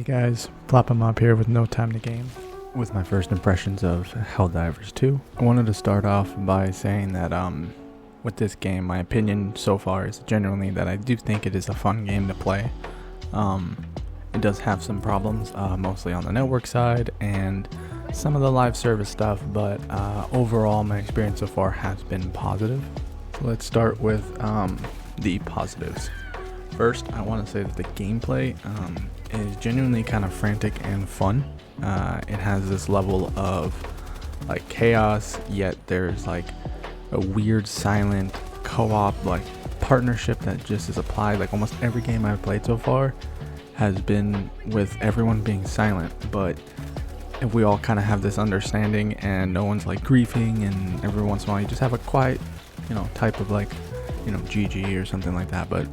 guys, Plopinmop here with No Time to Game. With my first impressions of Helldivers 2, I wanted to start off by saying that with this game, my opinion so far is genuinely that I do think it is a fun game to play. It does have some problems, mostly on the network side and some of the live service stuff, but overall my experience so far has been positive. So let's start with the positives. First, I want to say that the gameplay is genuinely kind of frantic and fun. It has this level of like chaos, yet there's like a weird silent co-op like partnership that just is applied. Like almost every game I've played so far has been with everyone being silent, but if we all kind of have this understanding and no one's like griefing, and every once in a while you just have a quiet, type of like, GG or something like that. But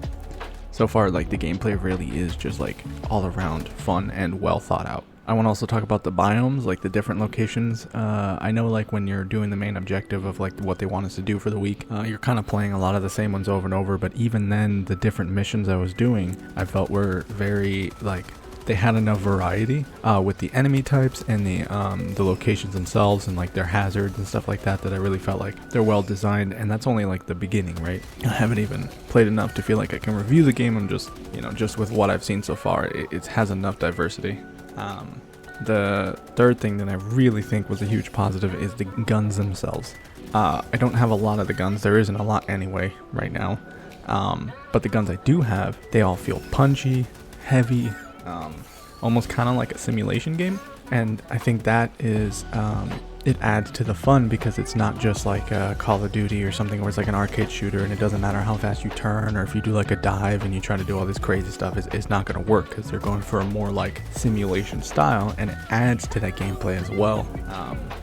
so far, like, the gameplay really is just like all around fun and well thought out. I want to also talk about the biomes, like the different locations. I know like when you're doing the main objective of like what they want us to do for the week, you're kind of playing a lot of the same ones over and over, but even then the different missions I was doing, I felt were very like, they had enough variety with the enemy types and the locations themselves and like their hazards and stuff like that, that I really felt like they're well designed. And that's only like the beginning, right? I haven't even played enough to feel like I can review the game. I'm just, just with what I've seen so far, it has enough diversity. The third thing that I really think was a huge positive is the guns themselves. I don't have a lot of the guns. There isn't a lot anyway right now. But the guns I do have, they all feel punchy, heavy, almost kind of like a simulation game. And I think that is, it adds to the fun, because it's not just like a Call of Duty or something where it's like an arcade shooter and it doesn't matter how fast you turn, or if you do like a dive and you try to do all this crazy stuff, it's not going to work, because they're going for a more like simulation style, and it adds to that gameplay as well.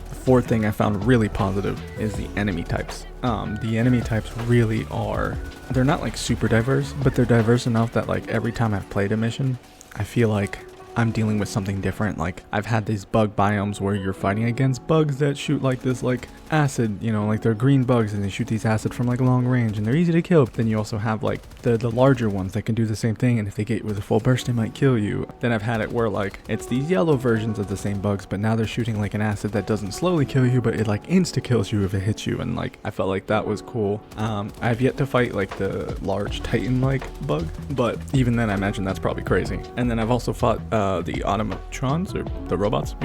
The fourth thing I found really positive is the enemy types. The enemy types really are, they're not like super diverse, but they're diverse enough that like every time I've played a mission, I feel like I'm dealing with something different. Like I've had these bug biomes where you're fighting against bugs that shoot like this like acid, like they're green bugs and they shoot these acid from like long range and they're easy to kill. But then you also have like the larger ones that can do the same thing, and if they get you with a full burst they might kill you. Then I've had it where like it's these yellow versions of the same bugs, but now they're shooting like an acid that doesn't slowly kill you, but it like insta kills you if it hits you, and like I felt like that was cool. I've yet to fight like the large titan like bug, but even then I imagine that's probably crazy. And then I've also fought the automatrons, or the robots,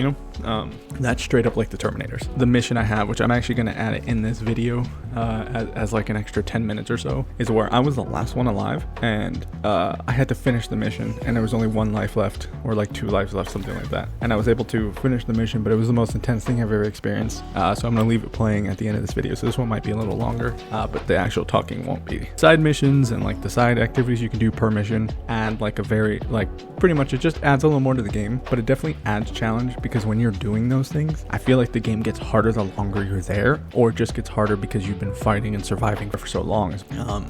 that's straight up like the Terminators. The mission I have, which I'm actually going to add it in this video as like an extra 10 minutes or so, is where I was the last one alive, and I had to finish the mission, and there was only one life left, or like 2 lives left, something like that, and I was able to finish the mission, but it was the most intense thing I've ever experienced. So I'm going to leave it playing at the end of this video, so this one might be a little longer, but the actual talking won't be. Side missions and like the side activities you can do per mission add like a very, like pretty much it just adds a little more to the game, but it definitely adds challenge, because when you're doing those things, I feel like the game gets harder the longer you're there, or it just gets harder because you've been fighting and surviving for so long.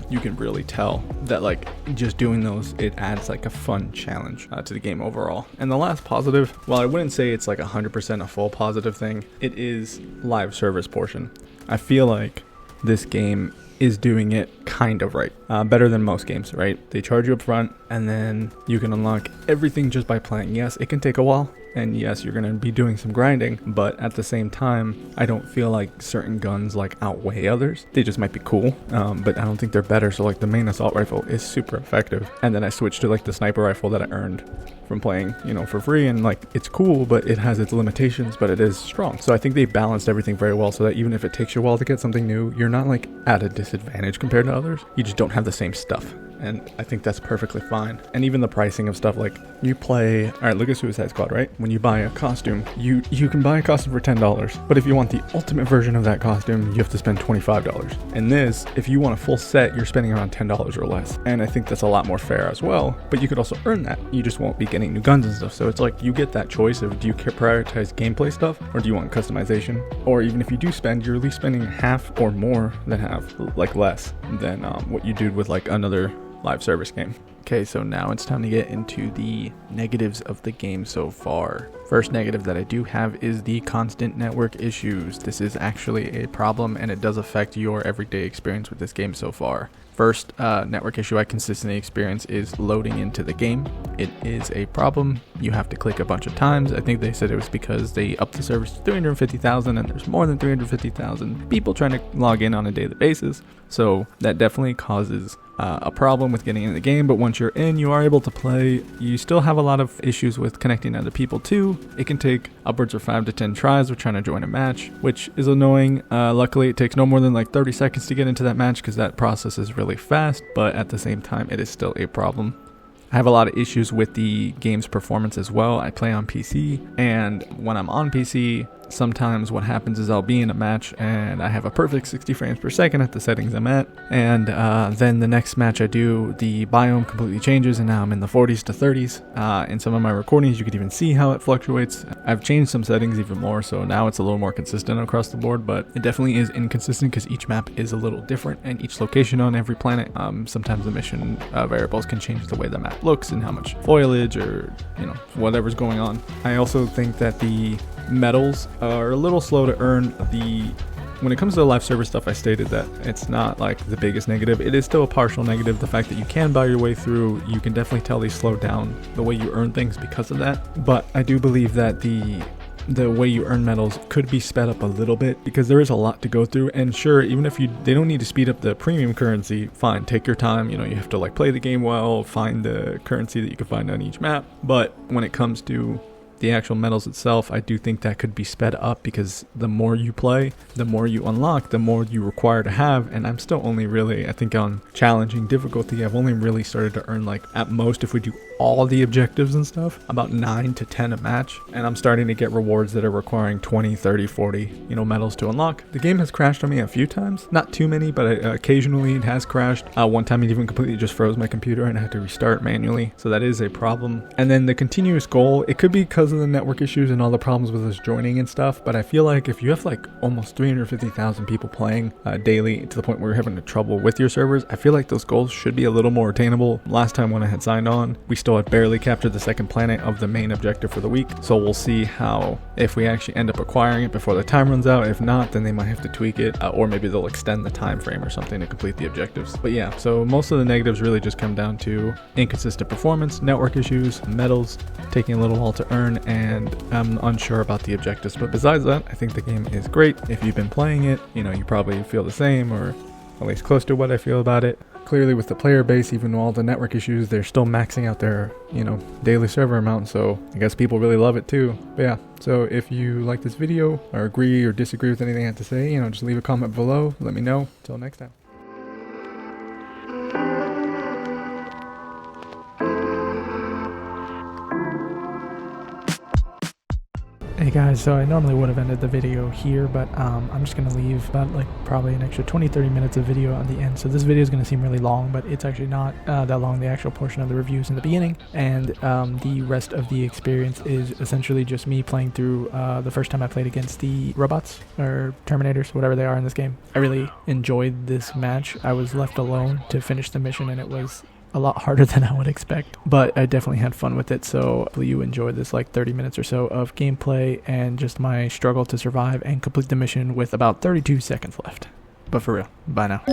You can really tell that like just doing those, it adds like a fun challenge to the game overall. And the last positive, while I wouldn't say it's like 100% a full positive thing, it is live service portion. I feel like this game is doing it kind of right, better than most games, right? They charge you up front, and then you can unlock everything just by playing. Yes, it can take a while, and yes, you're gonna be doing some grinding, but at the same time, I don't feel like certain guns like outweigh others. They just might be cool, but I don't think they're better. So like the main assault rifle is super effective, and then I switched to like the sniper rifle that I earned from playing, for free, and like it's cool, but it has its limitations, but it is strong. So I think they balanced everything very well, so that even if it takes you a while to get something new, you're not like at a disadvantage compared to others. You just don't have the same stuff, and I think that's perfectly fine. And even the pricing of stuff, like you play, all right, look at Suicide Squad, right? When you buy a costume, you can buy a costume for $10, but if you want the ultimate version of that costume, you have to spend $25. And this, if you want a full set, you're spending around $10 or less, and I think that's a lot more fair as well. But you could also earn that, you just won't be getting new guns and stuff. So it's like you get that choice of, do you prioritize gameplay stuff, or do you want customization? Or even if you do spend, you're at least spending half or more than half, like less than what you did with like another live service game. Okay, so now it's time to get into the negatives of the game so far. First negative that I do have is the constant network issues. This is actually a problem, and it does affect your everyday experience with this game so far. First network issue I consistently experience is loading into the game. It is a problem. You have to click a bunch of times. I think they said it was because they upped the servers to 350,000 and there's more than 350,000 people trying to log in on a daily basis. So that definitely causes a problem with getting in the game, but once you're in, you are able to play. You still have a lot of issues with connecting to other people too. It can take upwards of 5 to 10 tries of trying to join a match, which is annoying. Luckily, it takes no more than like 30 seconds to get into that match because that process is really fast, but at the same time, it is still a problem. I have a lot of issues with the game's performance as well. I play on PC, and when I'm on PC, sometimes what happens is I'll be in a match and I have a perfect 60 frames per second at the settings I'm at, and then the next match I do, the biome completely changes and now I'm in the 40s to 30s. In some of my recordings you could even see how it fluctuates. I've changed some settings even more, so now it's a little more consistent across the board, but it definitely is inconsistent because each map is a little different and each location on every planet, sometimes the mission variables can change the way the map looks and how much foliage or whatever's going on. I also think that the medals are a little slow to earn. When it comes to the live server stuff, I stated that it's not like the biggest negative. It is still a partial negative. The fact that you can buy your way through, you can definitely tell they slowed down the way you earn things because of that. But I do believe that the way you earn medals could be sped up a little bit because there is a lot to go through. And sure, even if they don't need to speed up the premium currency, fine, take your time. You have to like play the game well, find the currency that you can find on each map. But when it comes to the actual medals itself, I do think that could be sped up because the more you play, the more you unlock, the more you require to have. And I'm still only really, I think on challenging difficulty, I've only really started to earn like at most, if we do all the objectives and stuff, about 9 to 10 a match. And I'm starting to get rewards that are requiring 20, 30, 40, medals to unlock. The game has crashed on me a few times, not too many, but occasionally it has crashed. One time it even completely just froze my computer and I had to restart manually. So that is a problem. And then the continuous goal, it could be because of the network issues and all the problems with us joining and stuff, but I feel like if you have like almost 350,000 people playing daily to the point where you're having trouble with your servers, I feel like those goals should be a little more attainable. Last time when I had signed on, we still had barely captured the second planet of the main objective for the week, so we'll see how, if we actually end up acquiring it before the time runs out. If not, then they might have to tweak it, or maybe they'll extend the time frame or something to complete the objectives. But yeah, so most of the negatives really just come down to inconsistent performance, network issues, medals taking a little while to earn, and I'm unsure about the objectives. But besides that, I think the game is great. If you've been playing it, you probably feel the same, or at least close to what I feel about it. Clearly with the player base, even with all the network issues, they're still maxing out their, daily server amount, so I guess people really love it too. But yeah, so if you like this video, or agree or disagree with anything I have to say, just leave a comment below, let me know. Till next time. Hey guys, so I normally would have ended the video here, but I'm just going to leave about probably an extra 20-30 minutes of video on the end. So this video is going to seem really long, but it's actually not that long. The actual portion of the reviews in the beginning, and the rest of the experience is essentially just me playing through the first time I played against the robots or Terminators, whatever they are in this game. I really enjoyed this match. I was left alone to finish the mission, and it was a lot harder than I would expect, but I definitely had fun with it. So hopefully you enjoyed this 30 minutes or so of gameplay and just my struggle to survive and complete the mission with about 32 seconds left. But for real, bye now.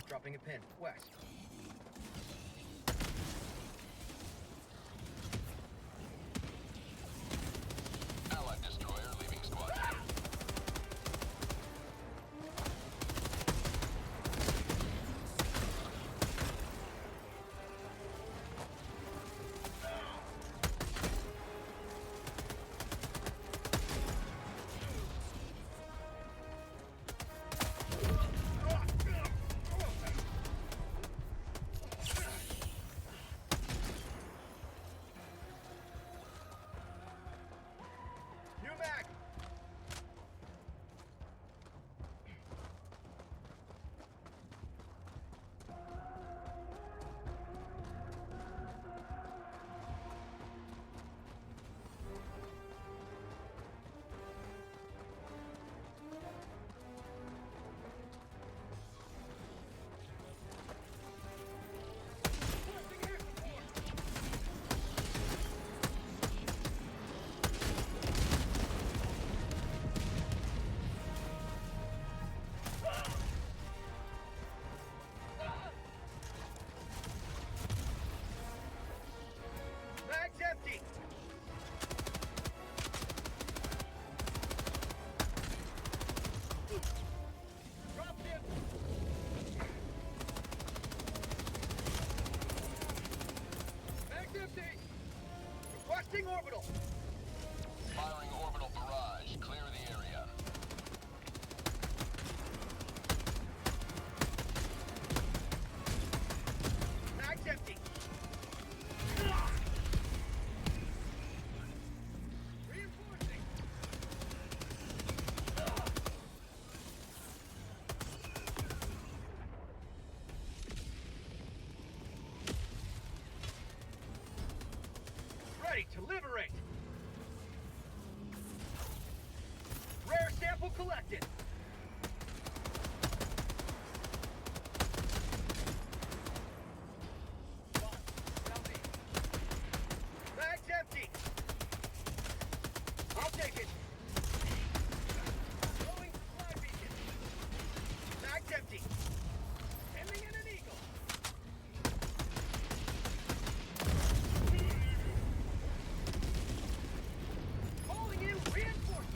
Dropping a pin, west. Allied destroyer leaving squad. sample. Firing orbital barrage. Clear the area. Mag's empty. Reinforcing. Ready to liberate. Rare sample collected. Bag's empty. I'll take it. Going supply beacon. Bag's empty. Ending in an eagle. Calling in reinforcements.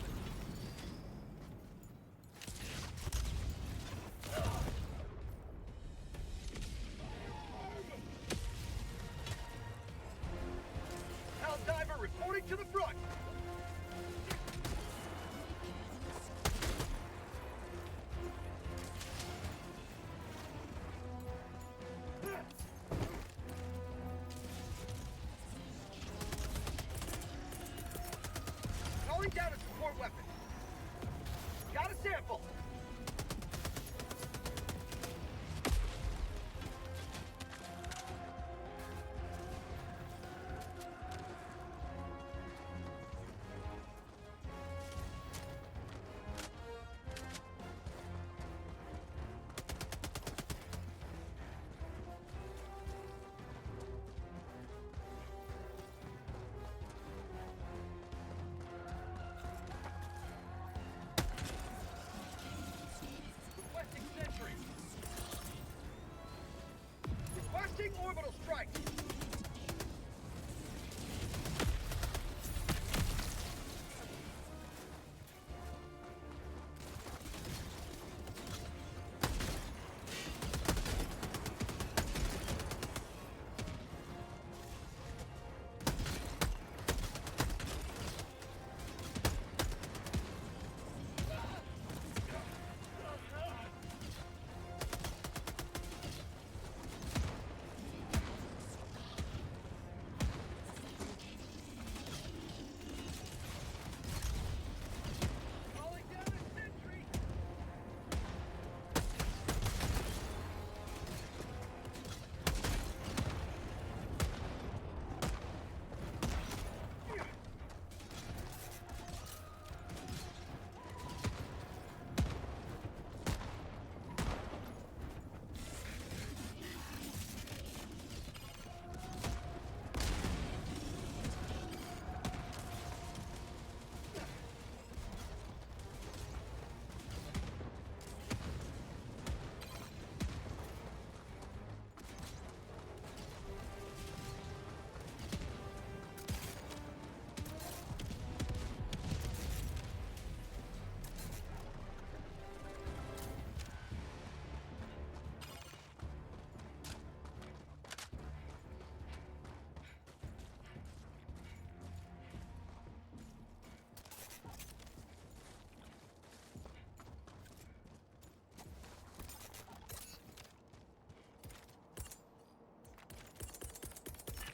Helldiver reporting to the front. Calling down a support weapon. Got a sample. Requesting sentry. Requesting orbital strike. Calling down a sentry.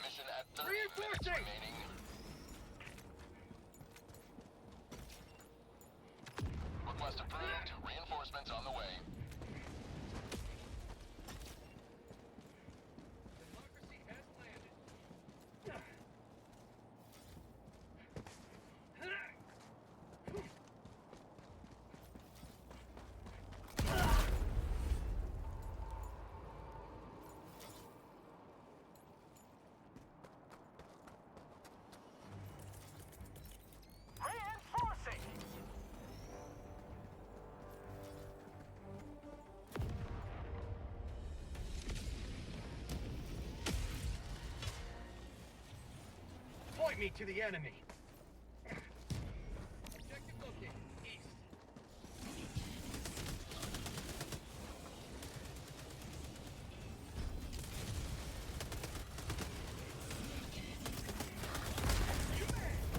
Mission at 30 minutes Reinforcing! remaining. Request approved. Reinforcements on the way. Democracy has landed. Reinforcing! Point me to the enemy. Objective located. East. Command!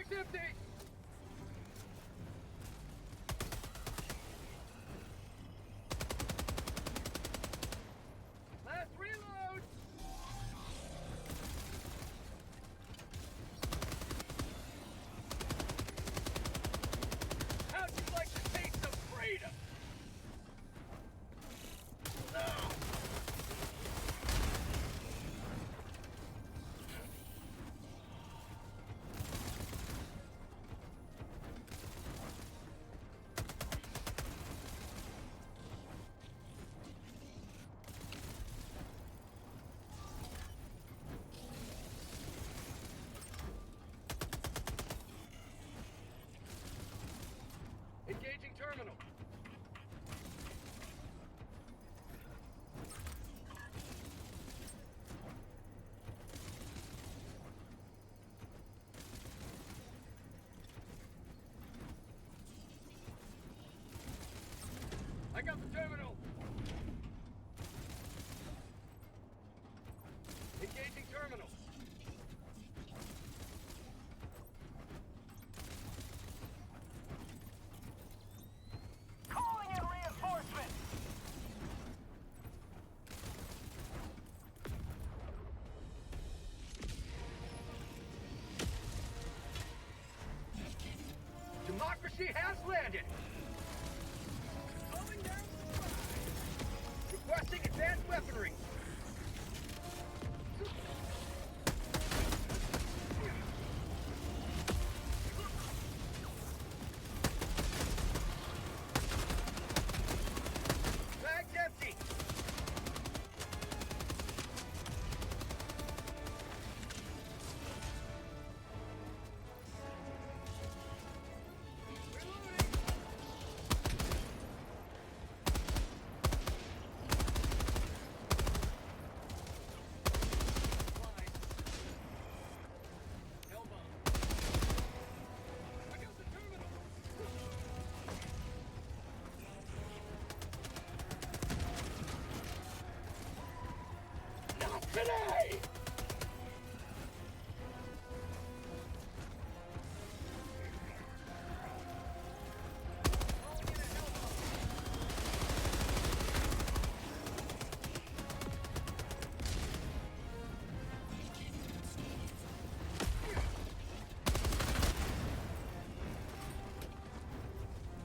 Bag's empty! Last reload! How'd you like the taste of freedom? Engaging terminal. I got the terminal. Engaging terminal. Calling in reinforcements! Democracy has landed. Calling down supplies. Requesting advanced weaponry. Bag's empty. Reloading. Line. Elbow. I got the terminal. Not today! Calling in a Hellbow.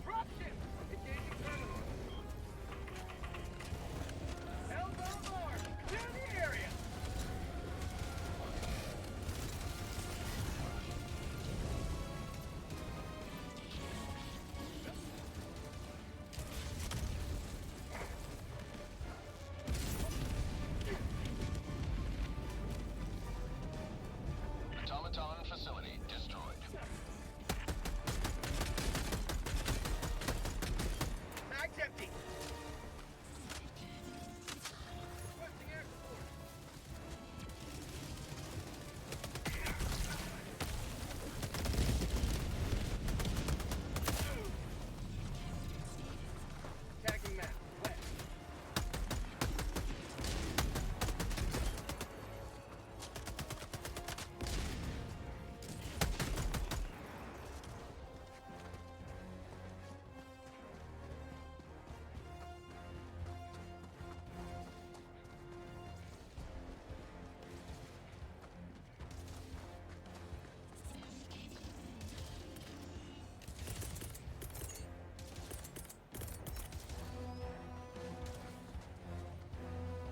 Dropship! Engaging terminal. Elbow arm! Clear the area! Automaton facility destroyed. Bag's empty. Requesting air support. Tagging map. West.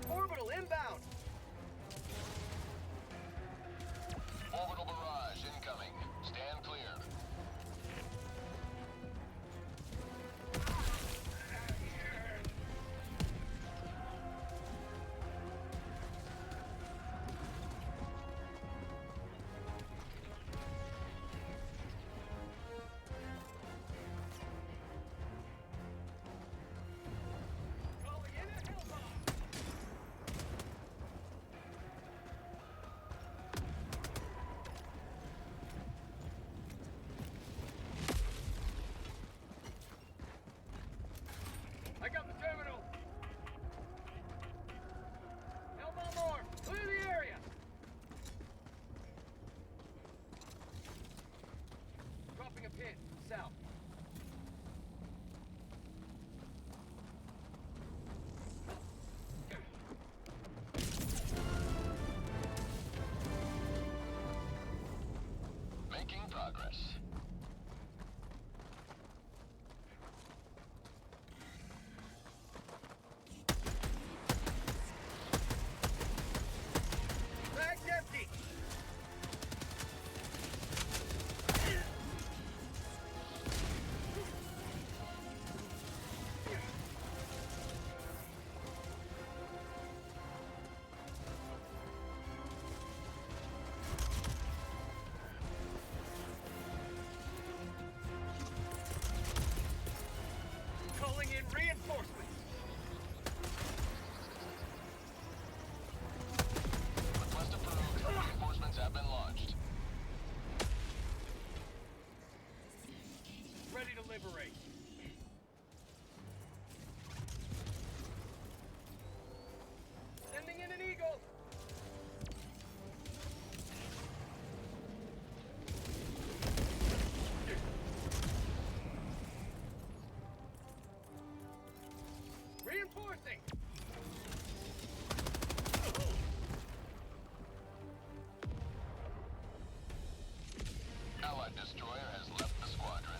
Orbital inbound. Orbital barrage incoming. Stand clear. Calling in a Hellbow. Hit, south. Making progress. Bag's empty. Calling in reinforcements. Request approved. Reinforcements have been launched. Ready to liberate. Sending in an eagle. Reinforcing. Allied destroyer has left the squadron.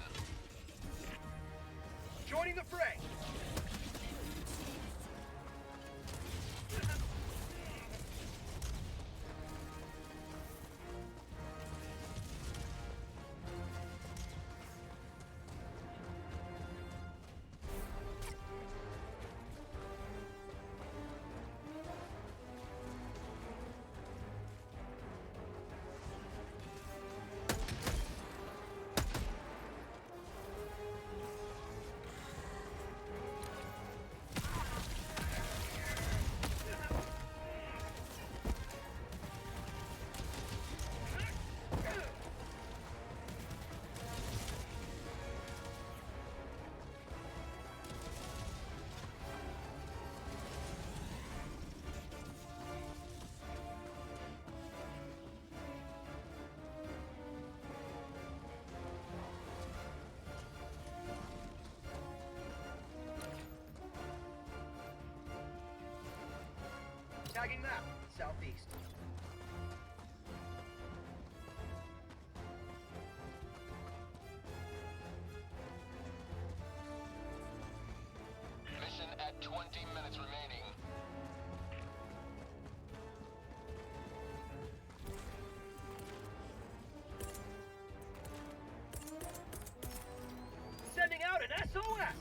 Joining the fray. Tagging map, southeast. Mission at 20 minutes remaining. Sending out an SOS!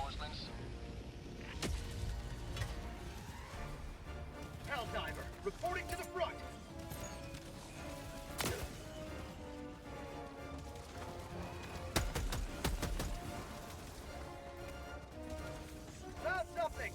reinforcements. Helldiver, reporting to the front. Found something.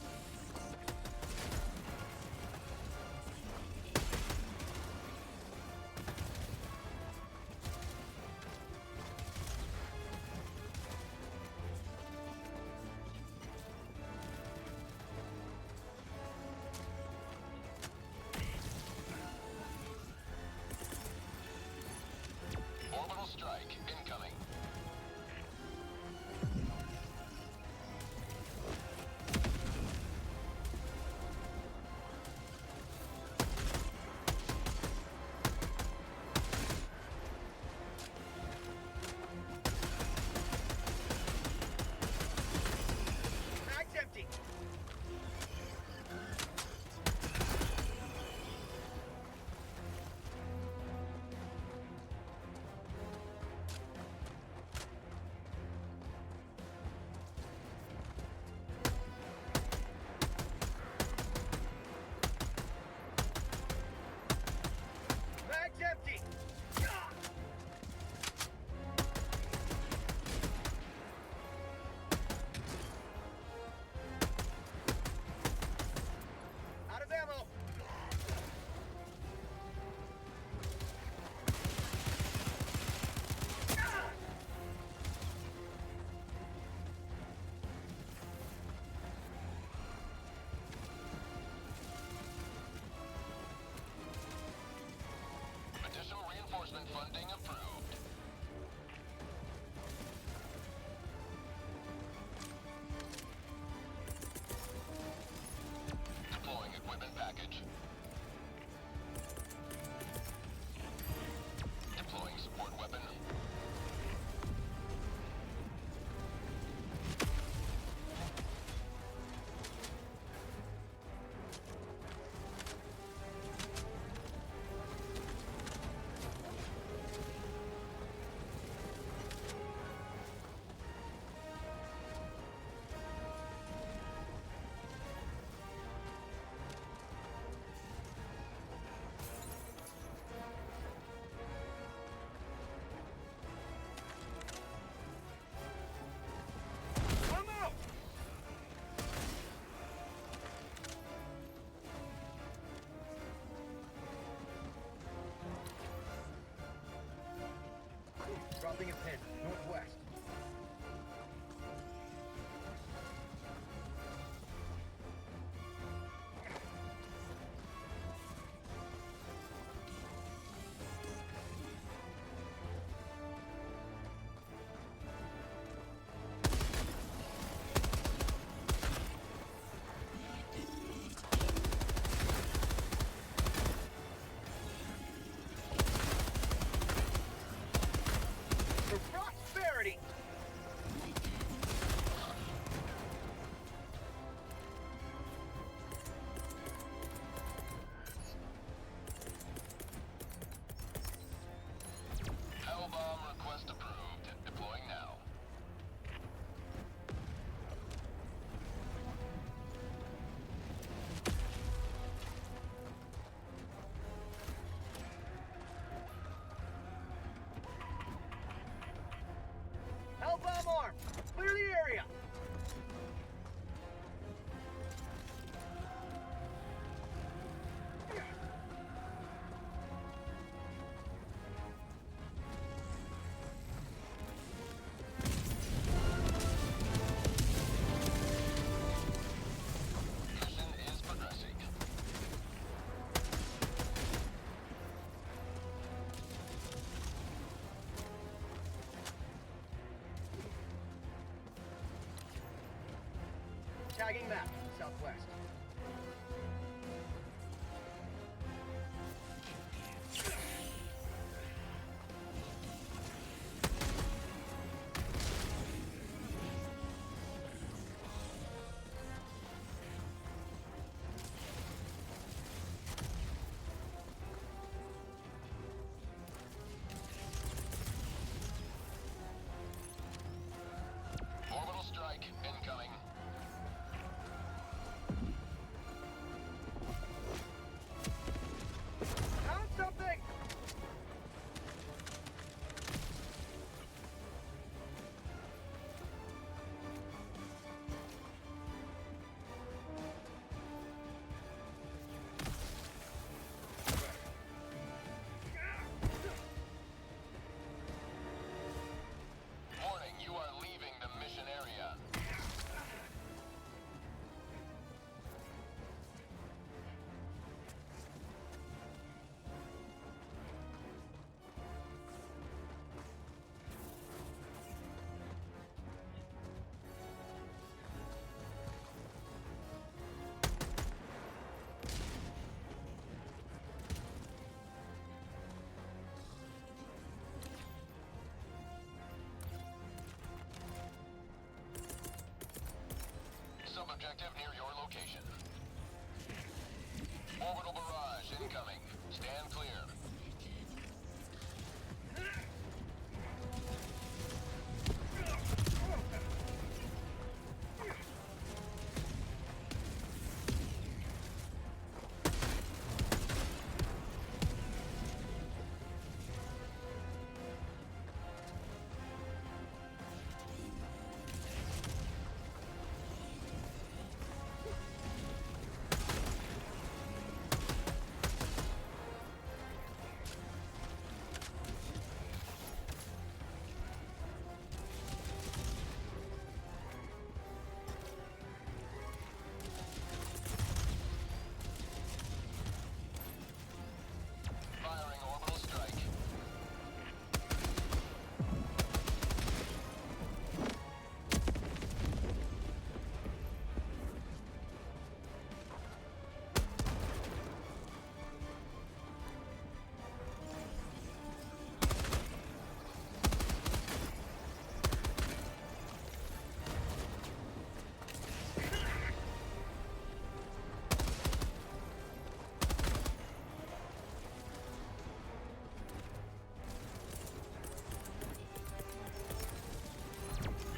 Orbital strike incoming. Mag's empty. Mag's empty. Ah! Out of ammo. Ah! Additional reinforcement funding approved. Deploying equipment package. Deploying support weapon. I'm out. Dropping a pin, northwest. For prosperity! Hell bomb request approved. Deploying now. Hellbomb arm! Clear the area! Mission is progressing. Tagging map, southwest. Orbital strike incoming. active near your location. Orbital barrage incoming. Stand clear. Firing orbital strike.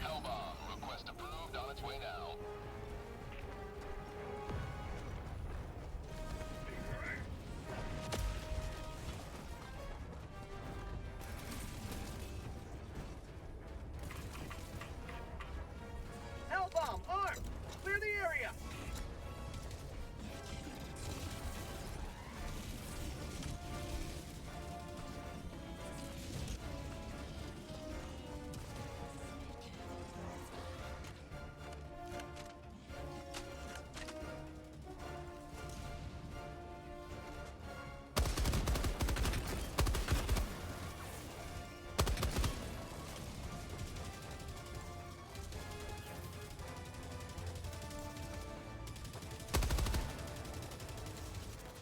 Hellbomb. Request approved. On its way now. Hellbomb, armed! Clear the area!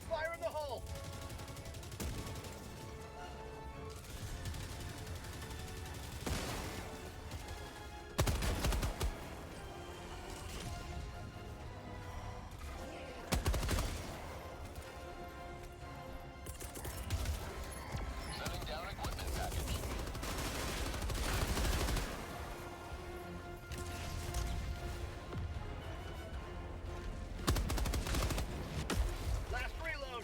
Fire in the hole! Setting down equipment package. Last reload!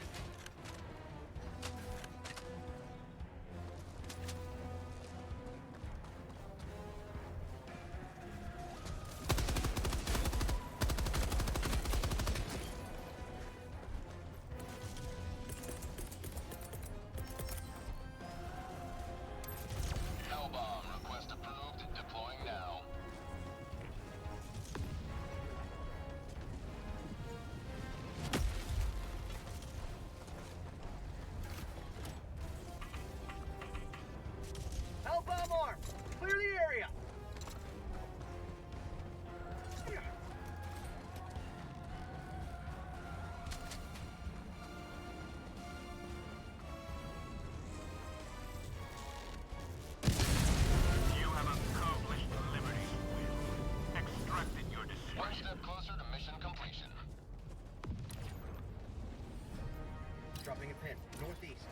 Hellbomb. Request approved. Deploying now. Hellbomb armed! Clear the area! You have accomplished Liberty's will. Extracted your One discretion. step closer to mission completion. Dropping a pin, northeast.